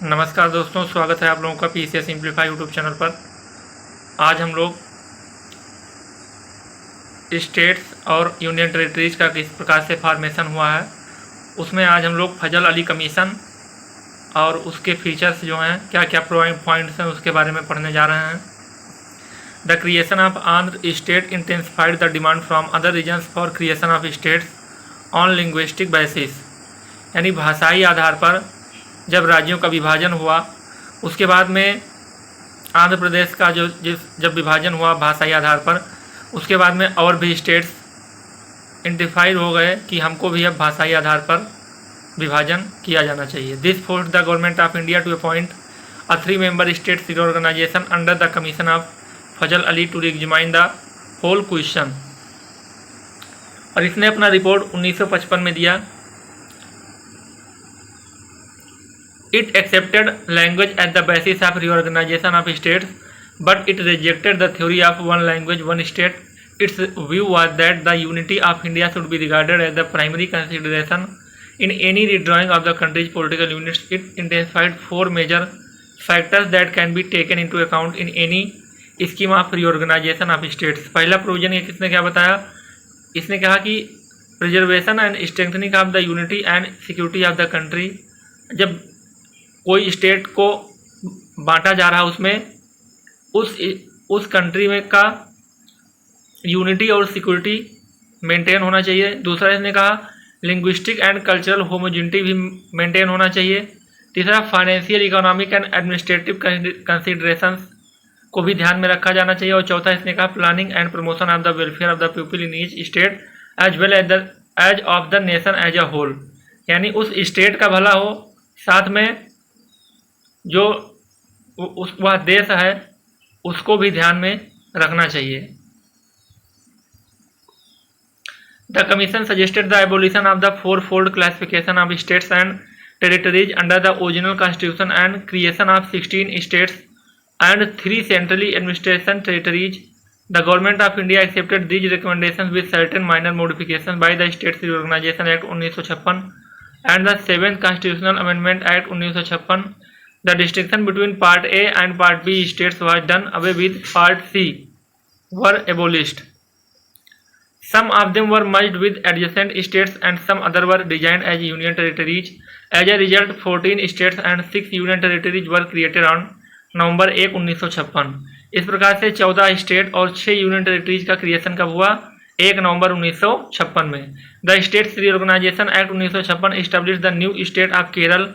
नमस्कार दोस्तों, स्वागत है आप लोगों का पीसीएस सिंप्लीफाई यूट्यूब चैनल पर। आज हम लोग स्टेट्स और यूनियन टेरिटरीज का किस प्रकार से फॉर्मेशन हुआ है उसमें आज हम लोग फजल अली कमीशन और उसके फीचर्स जो हैं, क्या क्या पॉइंट्स हैं, उसके बारे में पढ़ने जा रहे हैं। The creation of Andhra state intensified the demand from other reasons for creation of states on linguistic basis, यानी भाषाई आधार पर जब राज्यों का विभाजन हुआ उसके बाद में आंध्र प्रदेश का जब विभाजन हुआ भाषाई आधार पर, उसके बाद में और भी स्टेट्स इंटिफाइड हो गए कि हमको भी अब भाषाई आधार पर विभाजन किया जाना चाहिए। This force the government of India to appoint a 3-member state reorganization under the commission of Fazal Ali to examine the whole question. और इसने अपना रिपोर्ट 1955 में दिया। It accepted language as the basis of reorganization of states, but it rejected the theory of one language, one state. Its view was that the unity of India should be regarded as the primary consideration in any redrawing of the country's political units. It identified 4 major factors that can be taken into account in any scheme of reorganization of states. पहला provision ये किसने क्या बताया? इसने कहा कि preservation and strengthening of the unity and security of the country. जब कोई स्टेट को बांटा जा रहा है उसमें उस कंट्री में का यूनिटी और सिक्योरिटी मेंटेन होना चाहिए। दूसरा इसने कहा लिंग्विस्टिक एंड कल्चरल होमोजेनिटी भी मेंटेन होना चाहिए। तीसरा financial, economic and administrative considerations को भी ध्यान में रखा जाना चाहिए। और चौथा इसने कहा planning and promotion of the welfare of the people in each state as well as of the nation as a whole, यानी उस स्टेट का भला हो, साथ में जो वह देश है उसको भी ध्यान में रखना चाहिए। The commission suggested the abolition of the 4-fold classification of states and territories under the original constitution and creation of 16 states and 3 centrally administration territories. The government of India accepted these recommendation with certain minor modification by the states reorganisation act 1956 and the 7th constitutional amendment act 1956. The distinction between Part A and Part B states was done away with. Part C were abolished. Some of them were merged with adjacent states and some other were designed as union territories. As a result, 14 states and 6 union territories were created on November 1, 1956. इस प्रकार से 14 state और 6 union territories का creation कब हुआ? 1 नवंबर 1956 में। The states reorganisation act 1956 establish the new state of Kerala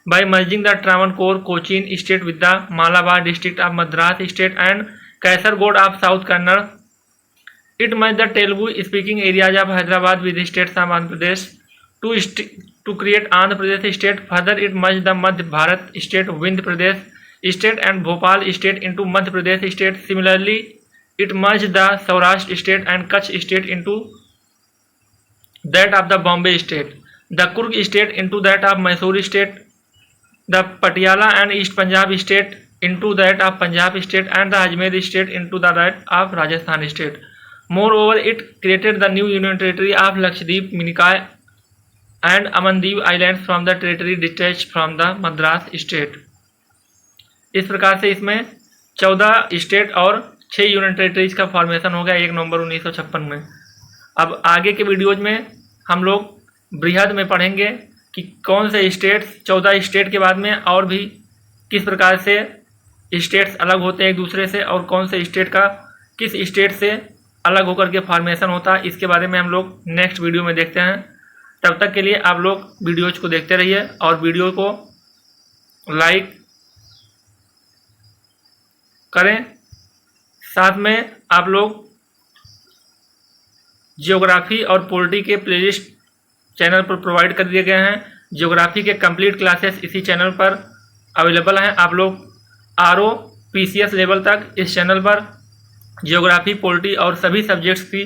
by merging the Travancore Cochin state with the Malabar district of Madras state and Kasaragod of South Kannada. It merged the Telugu-speaking areas of Hyderabad with the states of Andhra Pradesh to create Andhra Pradesh state. Further, it merged the Madhya Bharat state, Vindhya Pradesh state and Bhopal state into Madhya Pradesh state. Similarly, it merged the Saurashtra state and Kutch state into that of the Bombay state, the Coorg state into that of Mysore state, the Patiala and East Punjab state into that of Punjab state and the Ajmer state into that of Rajasthan state. Moreover, it created the new union territory of Lakshadweep, Minikai and Amandeep Islands from the territory detached from the Madras state. इस प्रकार से इसमें 14 state और 6 union territories का formation हो गया 1 नवंबर 1956 में। अब आगे के वीडियोज में हम लोग बृहद में पढ़ेंगे कि कौन से स्टेट्स, 14 स्टेट के बाद में और भी किस प्रकार से स्टेट्स अलग होते हैं एक दूसरे से और कौन से स्टेट का किस स्टेट से अलग होकर के फॉर्मेशन होता है, इसके बारे में हम लोग नेक्स्ट वीडियो में देखते हैं। तब तक के लिए आप लोग वीडियोज को देखते रहिए और वीडियो को लाइक करें। साथ में आप लोग जियोग्राफी और पॉलिटी के प्लेलिस्ट चैनल पर प्रोवाइड कर दिए गए हैं। ज्योग्राफी के कंप्लीट क्लासेस इसी चैनल पर अवेलेबल हैं। आप लोग RO PCS लेवल तक इस चैनल पर ज्योग्राफी, पॉलिटी और सभी सब्जेक्ट्स की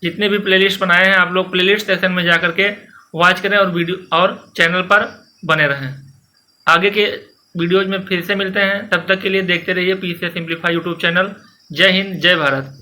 जितने भी प्लेलिस्ट बनाए हैं आप लोग प्लेलिस्ट सेक्शन में जा करके वॉच करें और वीडियो और चैनल पर बने रहें। आगे के वीडियोज में फिर से मिलते हैं, तब तक के लिए देखते रहिए पीसीएस सिंप्लीफाई यूट्यूब चैनल। जय हिंद, जय भारत।